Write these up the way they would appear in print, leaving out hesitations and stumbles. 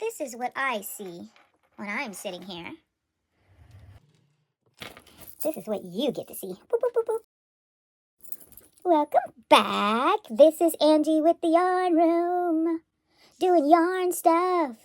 this is what I see when I'm sitting here. This is what you get to see. Boop, boop, boop, boop. Welcome back. This is Angie with the Yarn Room, doing yarn stuff.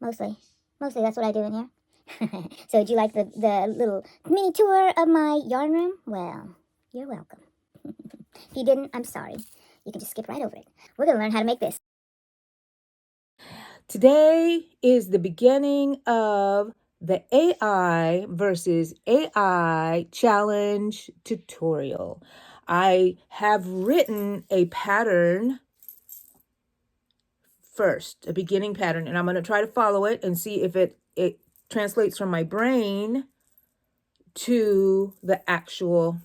Mostly that's what I do in here. So did you like the little mini tour of my yarn room? Well, you're welcome. If you didn't, I'm sorry. You can just skip right over it. We're going to learn how to make this. Today is the beginning of the AI versus AI challenge tutorial. I have written a pattern first, a beginning pattern, and I'm going to try to follow it and see if it translates from my brain to the actual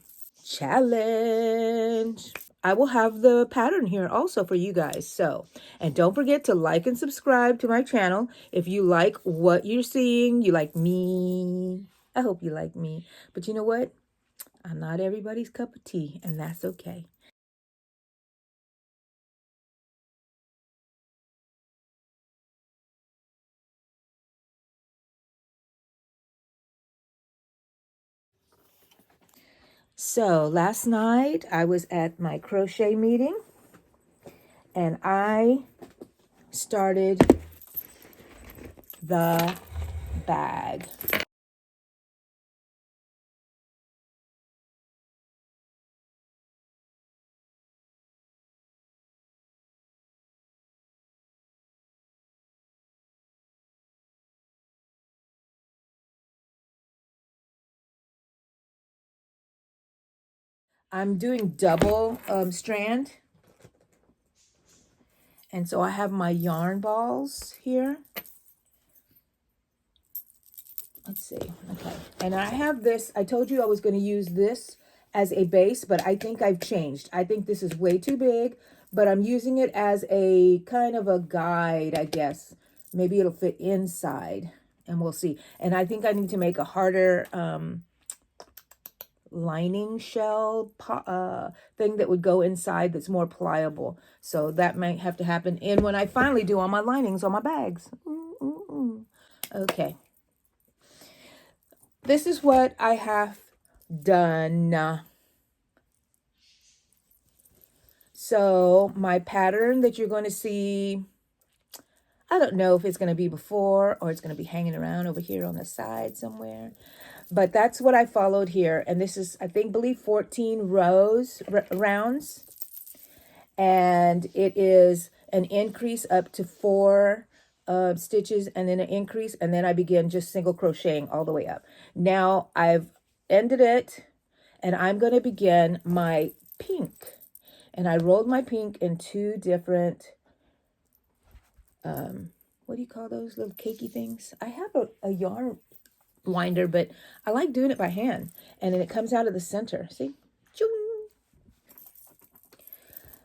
challenge. I will have the pattern here also for you guys. So, and don't forget to like and subscribe to my channel. If you like what you're seeing, you like me. I hope you like me. But you know what? I'm not everybody's cup of tea, and that's okay. So last night I was at my crochet meeting and I started the bag. I'm doing double strand. And so I have my yarn balls here. Let's see. Okay. And I have this. I told you I was going to use this as a base, but I think I've changed. I think this is way too big, but I'm using it as a kind of a guide, I guess. Maybe it'll fit inside and we'll see. And I think I need to make a harder lining shell thing that would go inside that's more pliable. So that might have to happen in when I finally do all my linings on my bags. Okay. This is what I have done. So my pattern that you're going to see, I don't know if it's going to be before or it's going to be hanging around over here on the side somewhere. But that's what I followed here. And this is, I believe 14 rounds. And it is an increase up to 4 stitches and then an increase. And then I begin just single crocheting all the way up. Now I've ended it and I'm going to begin my pink. And I rolled my pink in 2 different, what do you call those little cakey things? I have a yarn winder, but I like doing it by hand. And then it comes out of the center. See? Choo!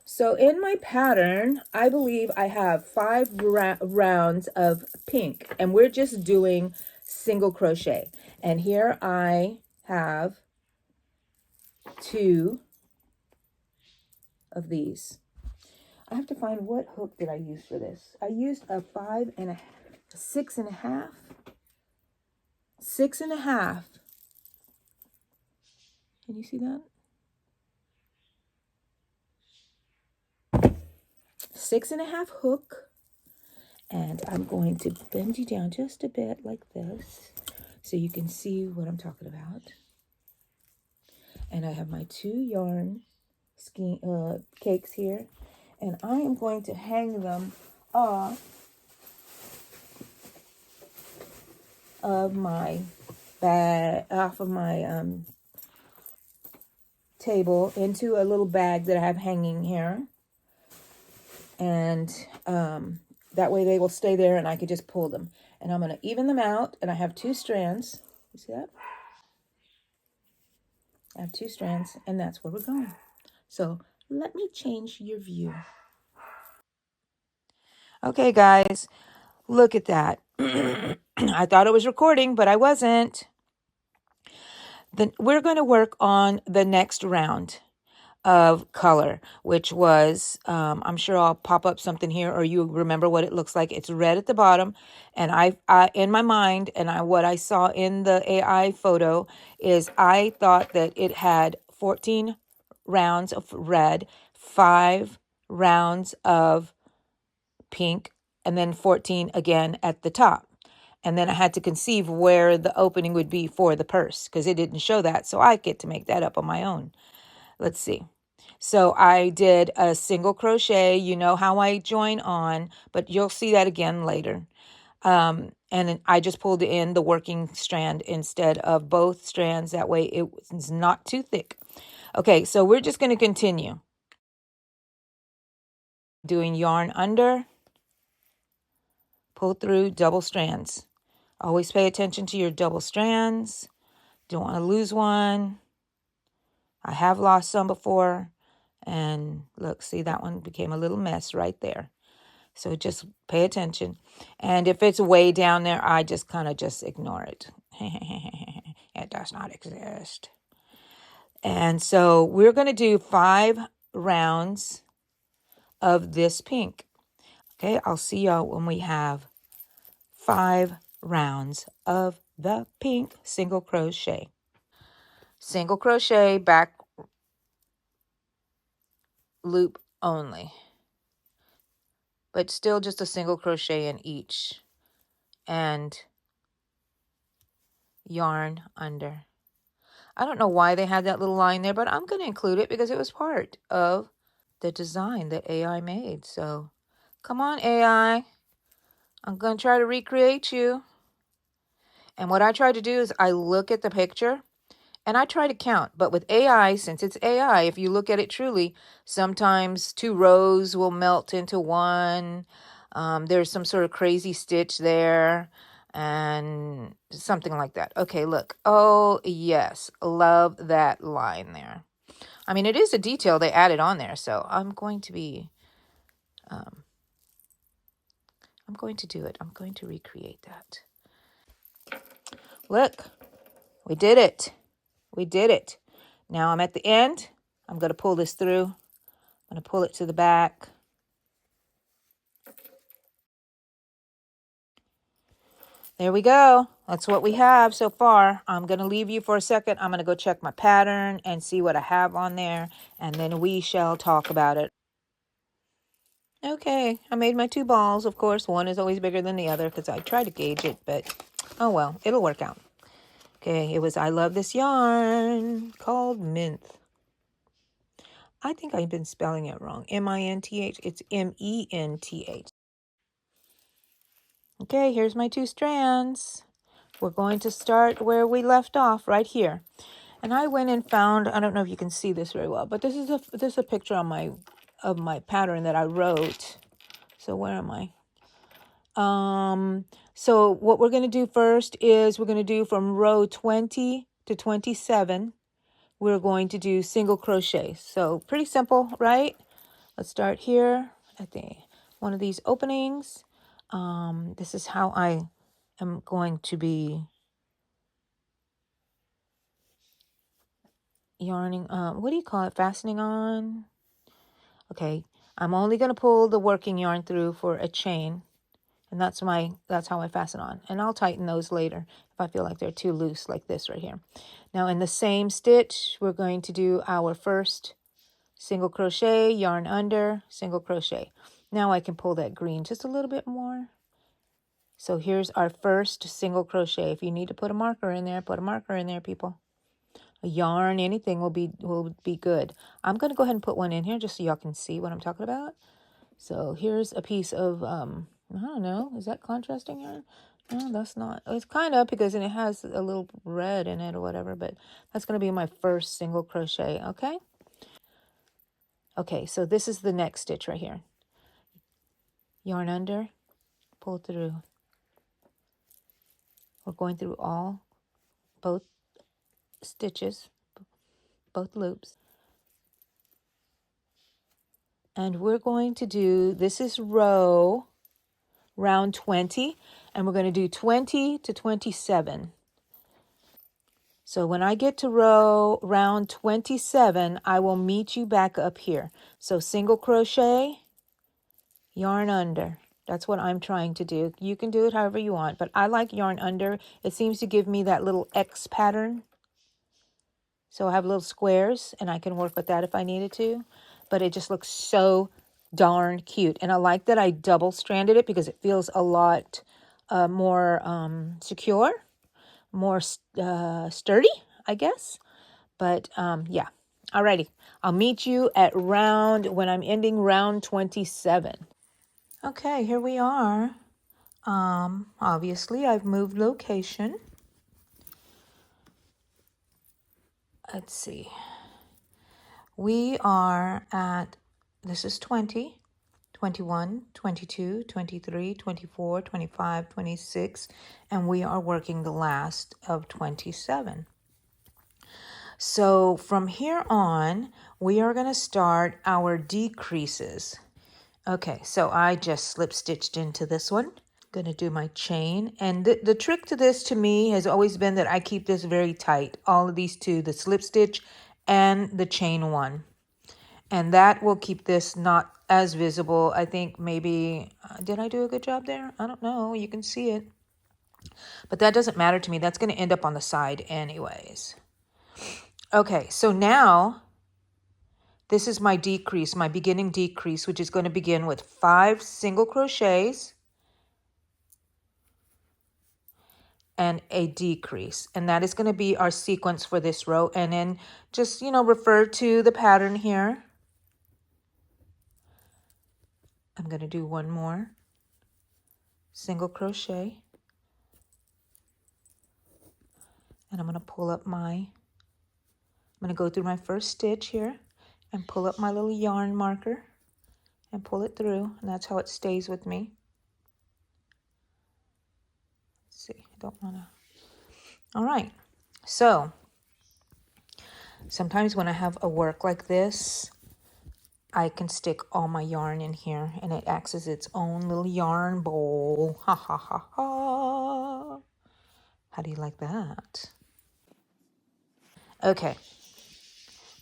So in my pattern, I believe I have 5 rounds of pink. And we're just doing single crochet. And here I have 2 of these. I have to find what hook did I use for this. I used a 6.5. 6.5. Can you see that? 6.5 hook. And I'm going to bend you down just a bit like this so you can see what I'm talking about. And I have my 2 yarn cakes here. And I am going to hang them off of my table into a little bag that I have hanging here. And that way they will stay there and I can just pull them. And I'm going to even them out. And I have 2 strands. You see that? I have 2 strands and that's where we're going. So let me change your view. Okay, guys, look at that. I thought it was recording, but I wasn't. Then we're going to work on the next round. of color, which was, I'm sure I'll pop up something here, or you remember what it looks like. It's red at the bottom. And I in my mind, and what I saw in the AI photo is I thought that it had 14 rounds of red, 5 rounds of pink, and then 14 again at the top. And then I had to conceive where the opening would be for the purse because it didn't show that. So I get to make that up on my own. Let's see. So I did a single crochet. You know how I join on, but you'll see that again later. And then I just pulled in the working strand instead of both strands. That way it's not too thick. Okay, so we're just going to continue. Doing yarn under, pull through double strands. Always pay attention to your double strands. Don't want to lose one. I have lost some before. And look, see, that one became a little mess right there. So just pay attention. And if it's way down there, I just kind of just ignore it. It does not exist. And so we're going to do 5 rounds of this pink. Okay, I'll see y'all when we have 5 rounds of the pink single crochet. Single crochet, back loop only. But still just a single crochet in each. And yarn under. I don't know why they had that little line there, but I'm going to include it because it was part of the design that AI made. So come on, AI. I'm going to try to recreate you. And what I try to do is I look at the picture and I try to count. But with AI, since it's AI, if you look at it truly, sometimes 2 rows will melt into one. There's some sort of crazy stitch there and something like that. Okay, look. Oh, yes. Love that line there. I mean, it is a detail they added on there, so I'm going to do it. I'm going to recreate that. Look, we did it. We did it. Now I'm at the end. I'm going to pull this through. I'm going to pull it to the back. There we go. That's what we have so far. I'm going to leave you for a second. I'm going to go check my pattern and see what I have on there, and then we shall talk about it. Okay, I made my 2 balls. Of course, one is always bigger than the other because I try to gauge it, but oh well, it'll work out. Okay, it was I Love This Yarn called Minth. I think I've been spelling it wrong. M-I-N-T-H. It's M-E-N-T-H. Okay, here's my 2 strands. We're going to start where we left off, right here. And I went and found, I don't know if you can see this very well, but this is a picture on of my pattern that I wrote. So where am I? So what we're going to do first is we're going to do from row 20 to 27. We're going to do single crochet. So pretty simple, right? Let's start here at one of these openings. This is how I am going to be yarning. What do you call it? Fastening on. Okay. I'm only going to pull the working yarn through for a chain. And that's how I fasten on. And I'll tighten those later if I feel like they're too loose, like this right here. Now in the same stitch, we're going to do our first single crochet, yarn under, single crochet. Now I can pull that green just a little bit more. So here's our first single crochet. If you need to put a marker in there, put a marker in there, people. A yarn, anything will be good. I'm going to go ahead and put one in here just so y'all can see what I'm talking about. So here's a piece of, I don't know, is that contrasting yarn? No, that's not. It's kind of, because it has a little red in it or whatever, but that's going to be my first single crochet, okay? Okay, so this is the next stitch right here. Yarn under, pull through. We're going through both stitches, both loops. And we're going to do, this is round 20, and we're going to do 20 to 27. So when I get to round 27, I will meet you back up here. So single crochet, yarn under. That's what I'm trying to do. You can do it however you want, but I like yarn under. It seems to give me that little X pattern. So I have little squares, and I can work with that if I needed to. But it just looks so darn cute. And I like that I double-stranded it because it feels a lot more secure, more sturdy, I guess. But yeah. Alrighty. I'll meet you at when I'm ending round 27. Okay, here we are. Obviously, I've moved location. Let's see. We are at, this is 20, 21, 22, 23, 24, 25, 26, and we are working the last of 27. So from here on, we are going to start our decreases. Okay, so I just slip stitched into this one. Gonna do my chain, and the trick to this to me has always been that I keep this very tight, all of these two, the slip stitch and the chain one, and that will keep this not as visible. I think maybe did I do a good job there? I don't know, you can see it, but that doesn't matter to me. That's going to end up on the side anyways. Okay, so now this is my decrease, my beginning decrease, which is going to begin with 5 single crochets and a decrease, and that is going to be our sequence for this row. And then just, refer to the pattern here. I'm going to do one more single crochet, and I'm going to pull up I'm going to go through my first stitch here and pull up my little yarn marker and pull it through, and that's how it stays with me. Let's see, I don't want to. All right, so sometimes when I have a work like this, I can stick all my yarn in here, and it acts as its own little yarn bowl. Ha ha ha ha. How do you like that? Okay,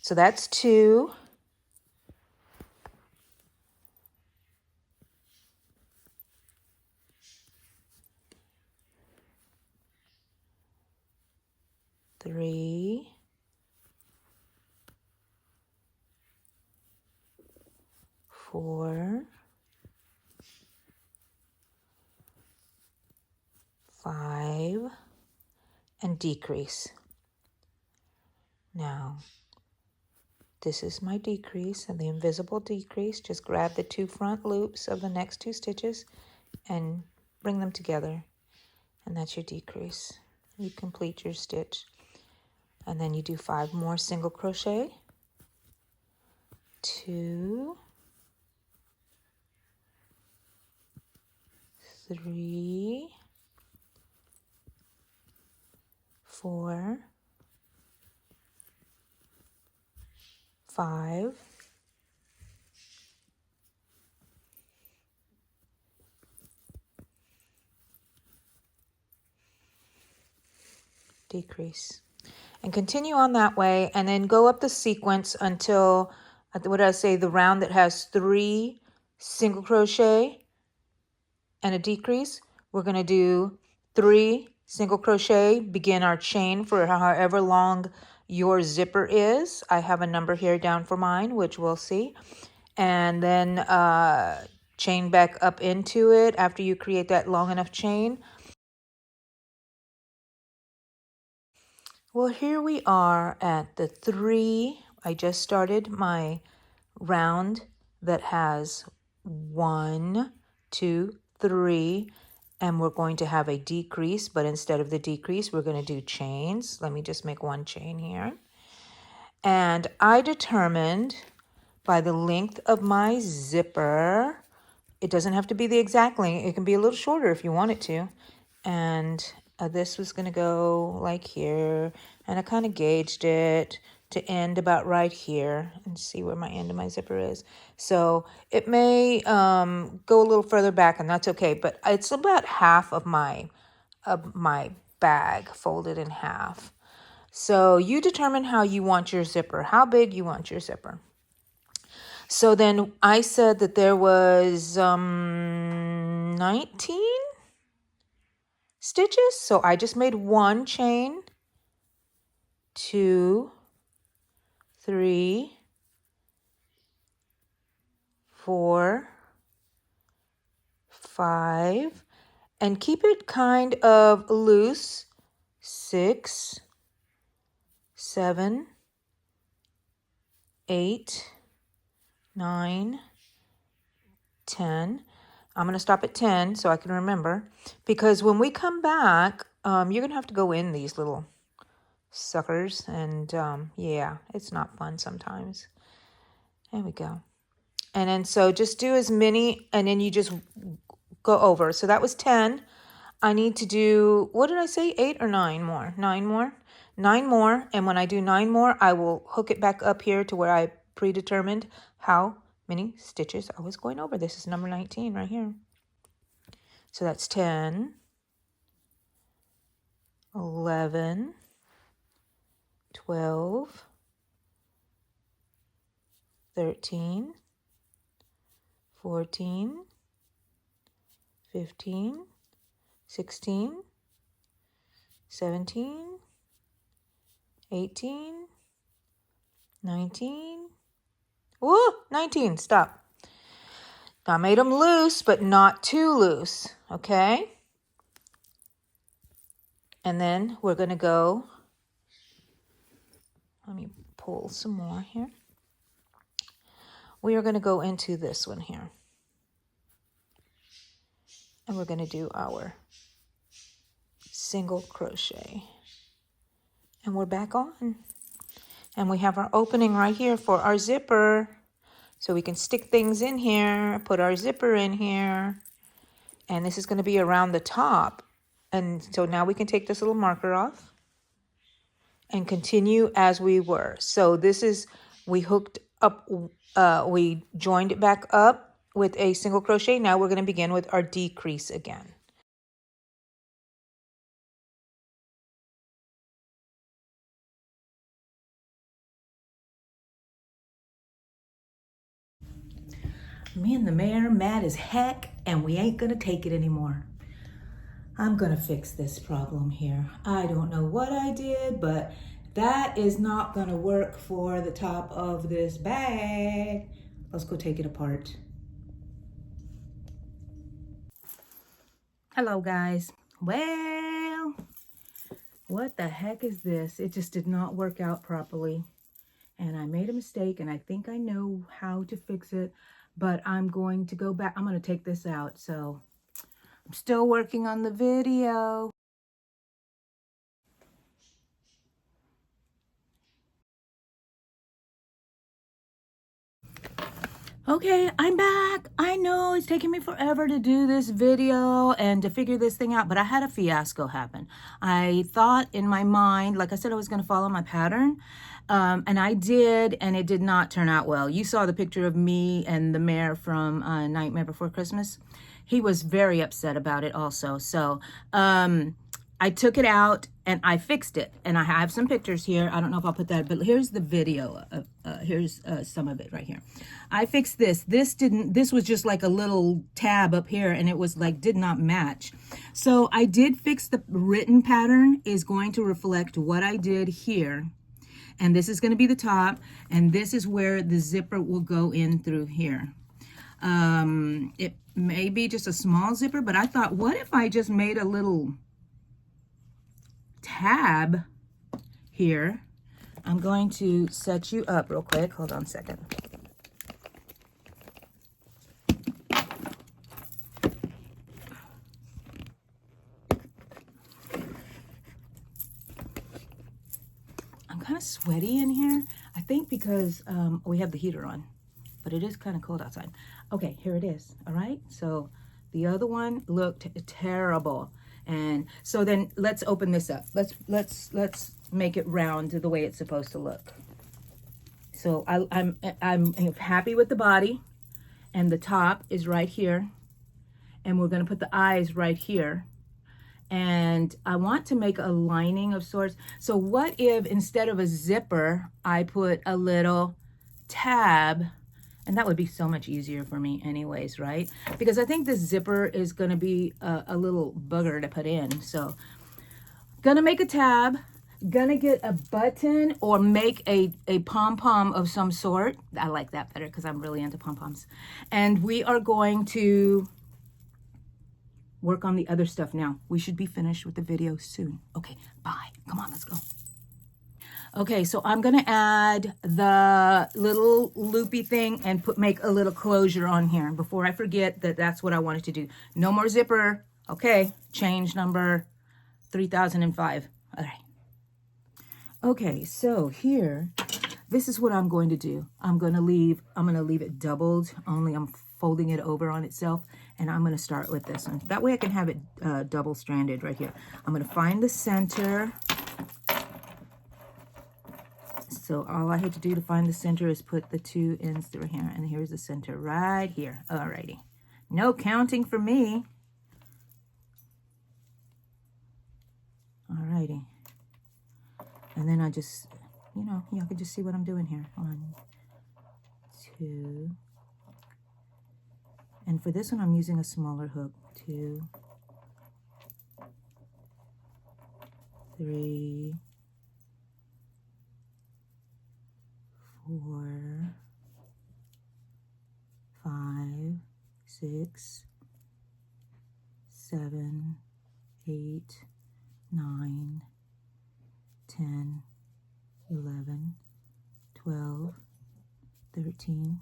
so that's 2. Three. 4. 5. And decrease. Now, this is my decrease and the invisible decrease. Just grab the 2 front loops of the next 2 stitches and bring them together. And that's your decrease. You complete your stitch. And then you do 5 more single crochet. 2, 3, 4, 5, decrease. And continue on that way, and then go up the sequence until, what did I say, the round that has 3 single crochet and a decrease. We're going to do 3 single crochet, begin our chain for however long your zipper is. I have a number here down for mine, which we'll see. And then chain back up into it after you create that long enough chain. Well, here we are at the 3. I just started my round that has 1, 2, 3, and we're going to have a decrease, but instead of the decrease, we're going to do chains. Let me just make one chain here. And I determined by the length of my zipper, it doesn't have to be the exact length. It can be a little shorter if you want it to. And this was going to go like here, and I kind of gauged it to end about right here, and see where my end of my zipper is. So it may go a little further back, and that's okay, but it's about half of my bag folded in half. So you determine how you want your zipper, how big you want your zipper. So then I said that there was 19 stitches. So I just made 1 chain, 2, 3, 4, 5, and keep it kind of loose. 6, 7, 8, 9, 10. I'm going to stop at 10 so I can remember, because when we come back, you're going to have to go in these little suckers, and yeah, it's not fun sometimes. There we go. And then so just do as many, and then you just go over. So that was 10. I need to do, what did I say, 8 or 9 more? 9 more? 9 more, and when I do 9 more, I will hook it back up here to where I predetermined how many stitches I was going over. This is number 19 right here. So that's 10, 11, 12, 13, 14, 15, 16, 17, 18, 19. Woo! 19. Stop. I made them loose, but not too loose. Okay? And then we're going to go. Let me pull some more here. We are going to go into this one here. And we're going to do our single crochet. And we're back on. And we have our opening right here for our zipper. So we can stick things in here, put our zipper in here. And this is going to be around the top. And so now we can take this little marker off and continue as we were. So this is, we hooked up, we joined it back up with a single crochet. Now we're going to begin with our decrease again. Me and the mayor mad as heck, and we ain't gonna take it anymore. I'm gonna fix this problem here. I don't know what I did, but that is not gonna work for the top of this bag. Let's go take it apart. Hello guys. Well, what the heck is this? It just did not work out properly. And I made a mistake, and I think I know how to fix it, but I'm going to go back. I'm going to take this out. So I'm still working on the video. Okay, I'm back. I know it's taking me forever to do this video and to figure this thing out, but I had a fiasco happen. I thought in my mind, like I said, I was going to follow my pattern, and I did, and it did not turn out well. You saw the picture of me and the mayor from Nightmare Before Christmas. He was very upset about it also. So I took it out and I fixed it, and I have some pictures here. I don't know if I'll put that, but here's the video. Here's some of it right here. I fixed this. This was just like a little tab up here, and it was like, did not match. So I did fix the written pattern is going to reflect what I did here. And this is going to be the top, and this is where the zipper will go in through here. It may be just a small zipper, but I thought, what if I just made a little tab here? I'm going to set you up real quick. Hold on a second. I'm kind of sweaty in here. I think because we have the heater on, but it is kind of cold outside. Okay, here it is. All right. So the other one looked terrible. And so then let's open this up. Let's make it round the way it's supposed to look. So I'm happy with the body, and the top is right here, and we're going to put the eyes right here, and I want to make a lining of sorts. So what if instead of a zipper, I put a little tab? And that would be so much easier for me anyways, right? Because I think this zipper is going to be a little booger to put in. So gonna make a tab, gonna get a button or make a pom-pom of some sort. I like that better because I'm really into pom-poms. And we are going to work on the other stuff now. We should be finished with the video soon. Okay, bye. Come on, let's go. Okay, so I'm gonna add the little loopy thing and make a little closure on here before I forget that that's what I wanted to do. No more zipper. Okay, change number 3005. All right. Okay, so here, this is what I'm going to do. I'm gonna leave it doubled, only I'm folding it over on itself, and I'm gonna start with this one. That way I can have it double stranded right here. I'm gonna find the center. So all I had to do to find the center is put the two ends through here, and here's the center right here. Alrighty. No counting for me. Alrighty. And then I just, y'all can just see what I'm doing here. 1, 2. And for this one, I'm using a smaller hook. 2, 3, 4, 5, 6, 7, 8, 9, 10, 11, 12, 13,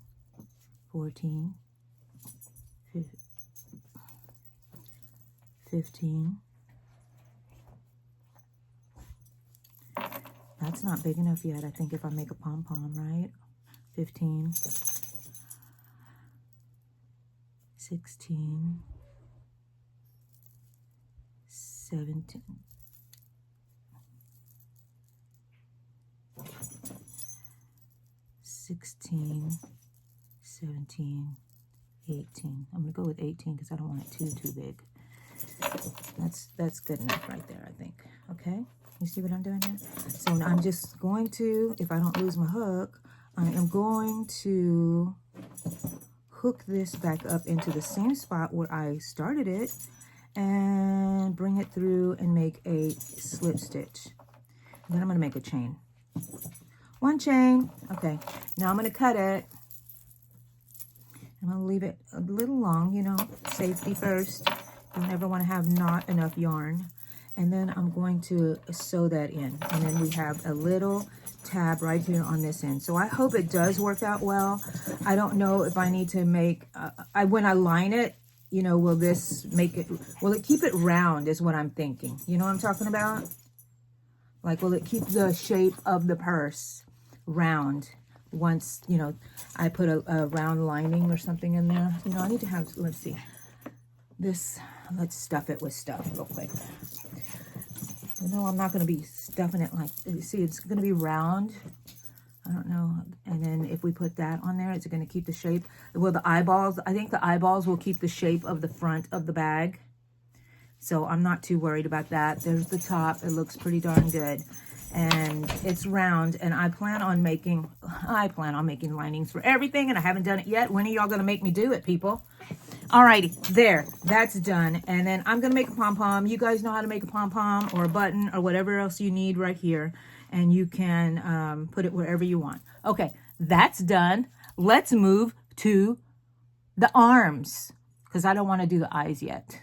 14, 15. That's not big enough yet. I think if I make a pom-pom, right? 15, 16, 17, 16, 17, 18. I'm gonna go with 18 because I don't want it too big. That's good enough right there, I think. Okay, you see what I'm doing here? So I'm just going to, if I don't lose my hook, I am going to hook this back up into the same spot where I started it and bring it through and make a slip stitch. And then I'm gonna make a chain. 1 chain. Okay, now I'm gonna cut it. I'm gonna leave it a little long, safety first. Don't ever want to have not enough yarn. And then I'm going to sew that in. And then we have a little tab right here on this end. So I hope it does work out well. I don't know if I need to make, when I line it, will it keep it round is what I'm thinking. You know what I'm talking about? Like, will it keep the shape of the purse round once, I put a round lining or something in there? I need to have, let's see, let's stuff it with stuff real quick. No, I'm not going to be stuffing it like, see, it's going to be round. I don't know. And then if we put that on there, is it going to keep the shape? Well, the eyeballs, I think the eyeballs will keep the shape of the front of the bag. So I'm not too worried about that. There's the top. It looks pretty darn good. And it's round, and I plan on making linings for everything, and I haven't done it yet. When are y'all going to make me do it, people? Alrighty, there, that's done. And then I'm gonna make a pom-pom. You guys know how to make a pom-pom or a button or whatever else you need right here. And you can put it wherever you want. Okay, that's done. Let's move to the arms, because I don't want to do the eyes yet.